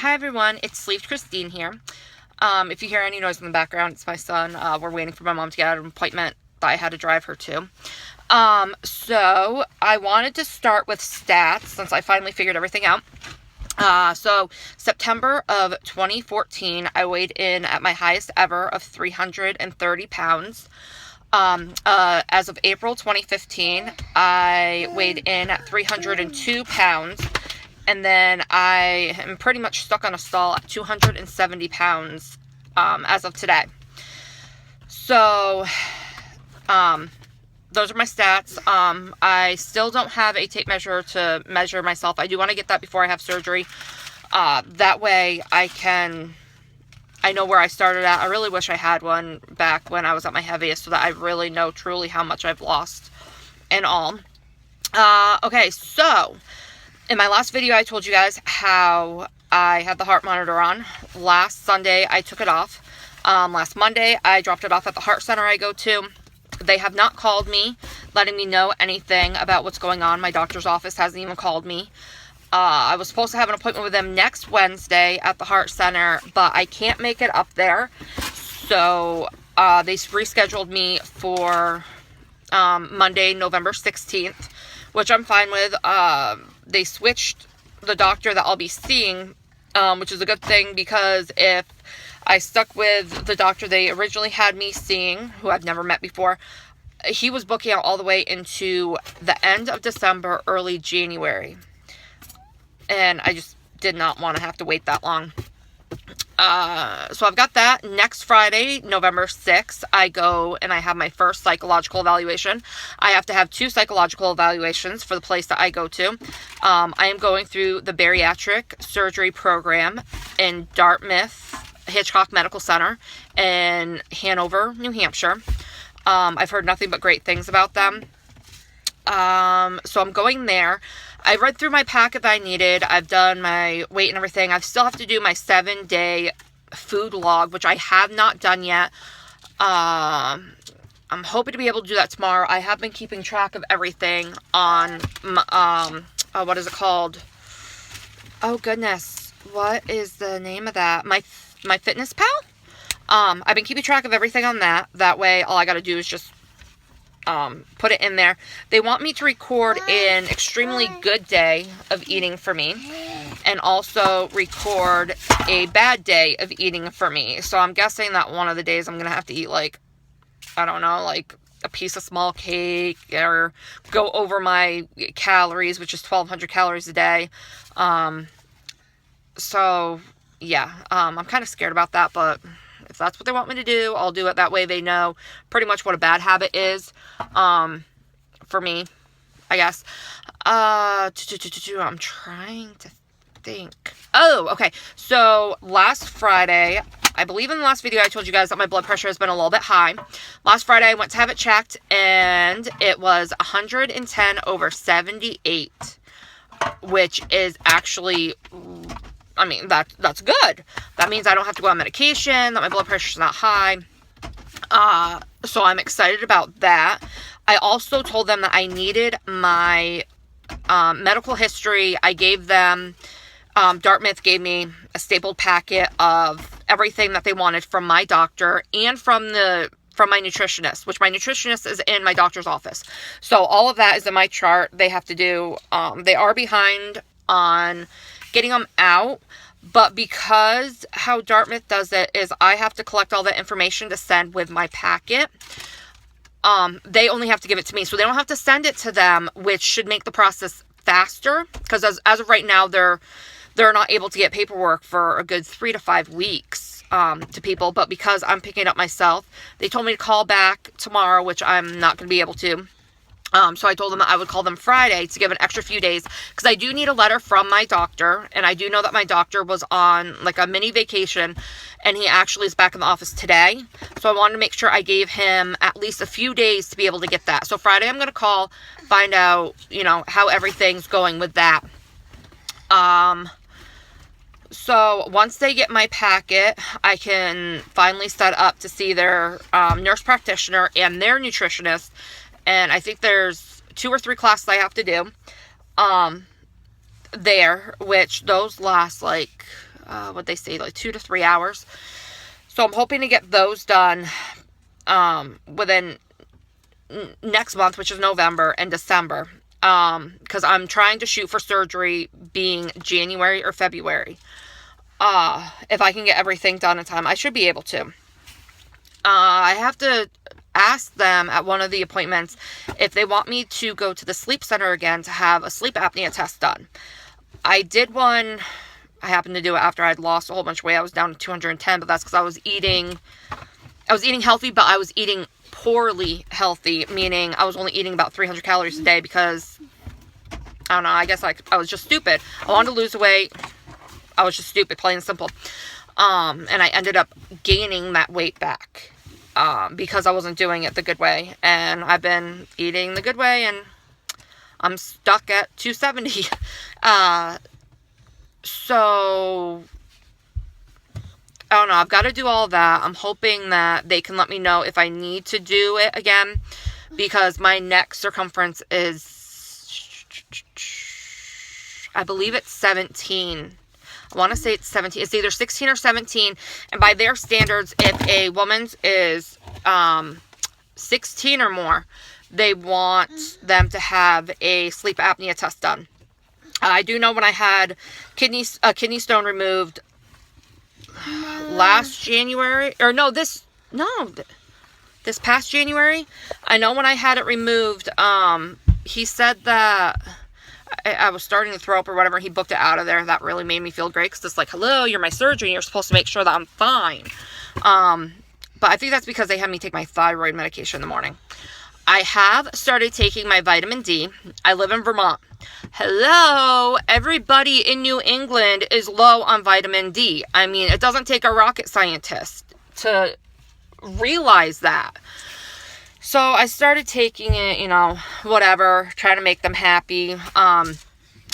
Hi everyone, it's Sleeved Christine here. If you hear any noise in the background, it's my son. We're waiting for my mom to get out of an appointment that I had to drive her to. So I wanted to start with stats since I finally figured everything out. So September of 2014, I weighed in at my highest ever of 330 pounds. As of April 2015, I weighed in at 302 pounds. And then I am pretty much stuck on a stall at 270 pounds as of today. So, those are my stats. I still don't have a tape measure to measure myself. I do want to get that before I have surgery. That way I know where I started at. I really wish I had one back when I was at my heaviest so that I really know truly how much I've lost and all. Okay, so in my last video, I told you guys how I had the heart monitor on. Last Sunday, I took it off. Last Monday, I dropped it off at the heart center I go to. They have not called me, letting me know anything about what's going on. My doctor's office hasn't even called me. I was supposed to have an appointment with them next Wednesday at the heart center, but I can't make it up there. So they rescheduled me for Monday, November 16th, which I'm fine with. They switched the doctor that I'll be seeing, which is a good thing, because if I stuck with the doctor they originally had me seeing, who I've never met before, he was booking out all the way into the end of December, early January. And I just did not want to have to wait that long. So I've got that. Next Friday, November 6th, I go and I have my first psychological evaluation. I have to have 2 psychological evaluations for the place that I go to. I am going through the bariatric surgery program in Dartmouth Hitchcock Medical Center in Hanover, New Hampshire. I've heard nothing but great things about them. So I'm going there. I read through my packet that I needed. I've done my weight and everything. I still have to do my 7-day food log, which I have not done yet. I'm hoping to be able to do that tomorrow. I have been keeping track of everything on, what is it called? Oh goodness. What is the name of that? My Fitness Pal? I've been keeping track of everything on that. That way, all I gotta do is just put it in there. They want me to record an extremely good day of eating for me, and also record a bad day of eating for me. So I'm guessing that one of the days I'm going to have to eat, like, I don't know, like a piece of small cake, or go over my calories, which is 1,200 calories a day. So yeah, I'm kind of scared about that, but if that's what they want me to do, I'll do it. That way they know pretty much what a bad habit is, for me, I guess. I'm trying to think. Oh, okay. So last Friday, I believe in the last video I told you guys that my blood pressure has been a little bit high. Last Friday I went to have it checked, and it was 110/78, which is actually, I mean, that's good. That means I don't have to go on medication, that my blood pressure is not high. So I'm excited about that. I also told them that I needed my medical history. I gave them, Dartmouth gave me a stapled packet of everything that they wanted from my doctor and from my nutritionist, which my nutritionist is in my doctor's office. So all of that is in my chart. They have to do, they are behind on getting them out, but because how Dartmouth does it is I have to collect all that information to send with my packet. They only have to give it to me, so they don't have to send it to them, which should make the process faster, because as of right now, they're not able to get paperwork for a good 3 to 5 weeks to people. But because I'm picking it up myself, they told me to call back tomorrow, which I'm not going to be able to. So I told them that I would call them Friday to give an extra few days, because I do need a letter from my doctor, and I do know that my doctor was on like a mini vacation, and he actually is back in the office today. So I wanted to make sure I gave him at least a few days to be able to get that. So Friday I'm going to call, find out, how everything's going with that. So once they get my packet, I can finally set up to see their nurse practitioner and their nutritionist. And I think there's 2 or 3 classes I have to do there, which those last like what they say, like 2 to 3 hours. So I'm hoping to get those done within next month, which is November and December, because I'm trying to shoot for surgery being January or February. If I can get everything done in time, I should be able to. I have to ask them at one of the appointments if they want me to go to the sleep center again to have a sleep apnea test done. I did one. I happened to do it after I'd lost a whole bunch of weight. I was down to 210, but that's because I was eating healthy, but I was eating poorly healthy, meaning I was only eating about 300 calories a day because, I don't know, I guess I was just stupid. I wanted to lose weight. I was just stupid, plain and simple. And I ended up gaining that weight back because I wasn't doing it the good way. And I've been eating the good way, and I'm stuck at 270. So, I don't know. I've got to do all that. I'm hoping that they can let me know if I need to do it again, because my neck circumference is, I believe it's 17. I want to say it's 17. It's either 16 or 17. And by their standards, if a woman's is 16 or more, they want them to have a sleep apnea test done. I do know when I had kidney stone removed last January, or this past January. I know when I had it removed, he said that I was starting to throw up or whatever. He booked it out of there. That really made me feel great, because it's like, hello, you're my surgeon. You're supposed to make sure that I'm fine. But I think that's because they had me take my thyroid medication in the morning. I have started taking my vitamin D. I live in Vermont. Hello, everybody in New England is low on vitamin D. I mean, it doesn't take a rocket scientist to realize that. So I started taking it, whatever, trying to make them happy. I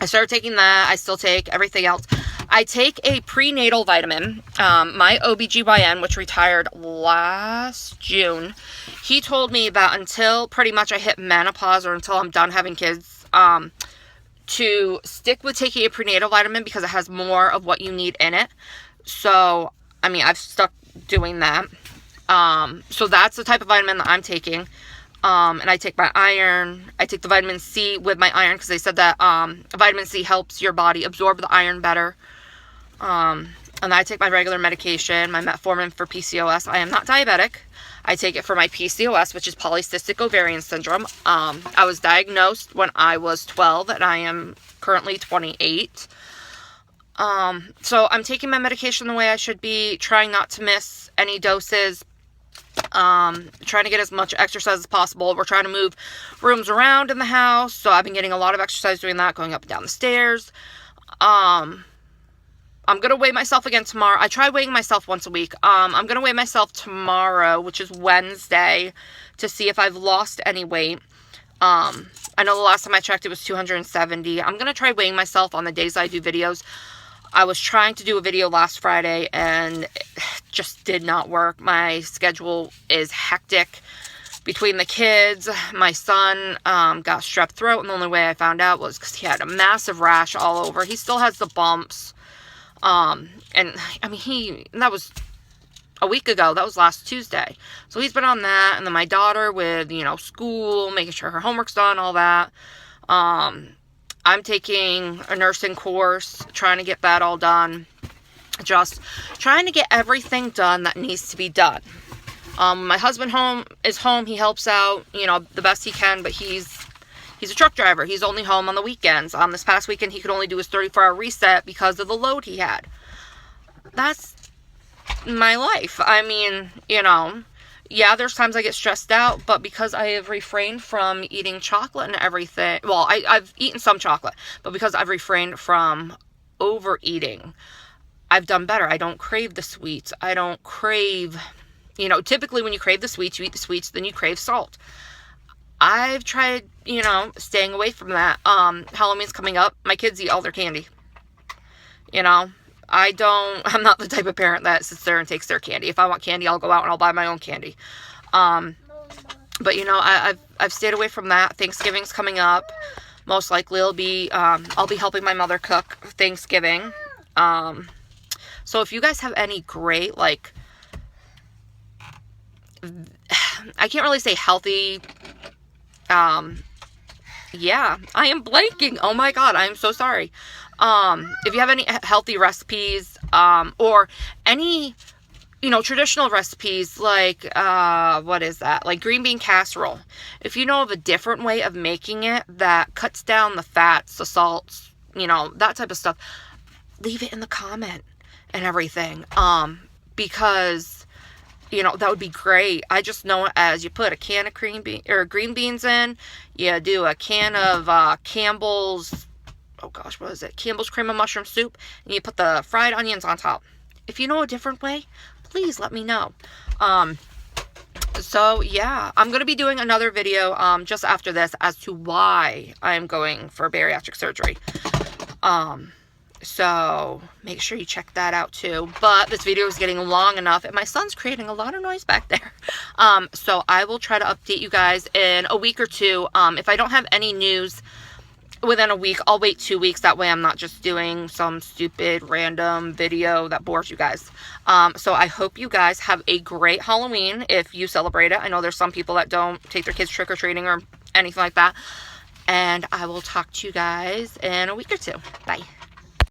started taking that. I still take everything else. I take a prenatal vitamin. My OBGYN, which retired last June, he told me that until pretty much I hit menopause, or until I'm done having kids, to stick with taking a prenatal vitamin because it has more of what you need in it. So, I mean, I've stuck doing that. So that's the type of vitamin that I'm taking. And I take my iron. I take the vitamin C with my iron, because they said that vitamin C helps your body absorb the iron better. And I take my regular medication, my metformin for PCOS. I am not diabetic. I take it for my PCOS, which is polycystic ovarian syndrome. I was diagnosed when I was 12, and I am currently 28. So I'm taking my medication the way I should be, trying not to miss any doses, trying to get as much exercise as possible. We're trying to move rooms around in the house, so I've been getting a lot of exercise doing that, going up and down the stairs. I'm going to weigh myself again tomorrow. I try weighing myself once a week. I'm going to weigh myself tomorrow, which is Wednesday, to see if I've lost any weight. I know the last time I checked it was 270. I'm going to try weighing myself on the days I do videos. I was trying to do a video last Friday, and it just did not work. My schedule is hectic. Between the kids, my son got strep throat, and the only way I found out was because he had a massive rash all over. He still has the bumps. And I mean, that was a week ago. That was last Tuesday. So he's been on that. And then my daughter with, school, making sure her homework's done, all that. I'm taking a nursing course, trying to get that all done. Just trying to get everything done that needs to be done. My husband is home. He helps out, the best he can, but he's a truck driver. He's only home on the weekends. This past weekend, he could only do his 34-hour reset because of the load he had. That's my life. I mean, yeah, there's times I get stressed out, but because I have refrained from eating chocolate and everything, well, I've eaten some chocolate, but because I've refrained from overeating, I've done better. I don't crave the sweets. I don't crave, typically when you crave the sweets, you eat the sweets, then you crave salt. I've tried, staying away from that. Halloween's coming up. My kids eat all their candy. I'm not the type of parent that sits there and takes their candy. If I want candy, I'll go out and I'll buy my own candy. But I've stayed away from that. Thanksgiving's coming up. Most likely I'll be helping my mother cook Thanksgiving. So if you guys have any great, like, I can't really say healthy, yeah, I am blanking. Oh my god, I am so sorry. If you have any healthy recipes, or any, you know, traditional recipes, like, what is that? Like green bean casserole. If you know of a different way of making it that cuts down the fats, the salts, you know, that type of stuff, leave it in the comment and everything. Because, you know, that would be great. I just know it as you put a can of green beans in, you do a can of Campbell's, oh gosh, what is it? Campbell's cream of mushroom soup, and you put the fried onions on top. If you know a different way, please let me know. So yeah, I'm going to be doing another video, just after this as to why I'm going for bariatric surgery. So make sure you check that out too. But this video is getting long enough, and my son's creating a lot of noise back there. So I will try to update you guys in a week or two. If I don't have any news within a week, I'll wait 2 weeks. That way I'm not just doing some stupid random video that bores you guys. So I hope you guys have a great Halloween if you celebrate it. I know there's some people that don't take their kids trick-or-treating or anything like that. And I will talk to you guys in a week or two. Bye.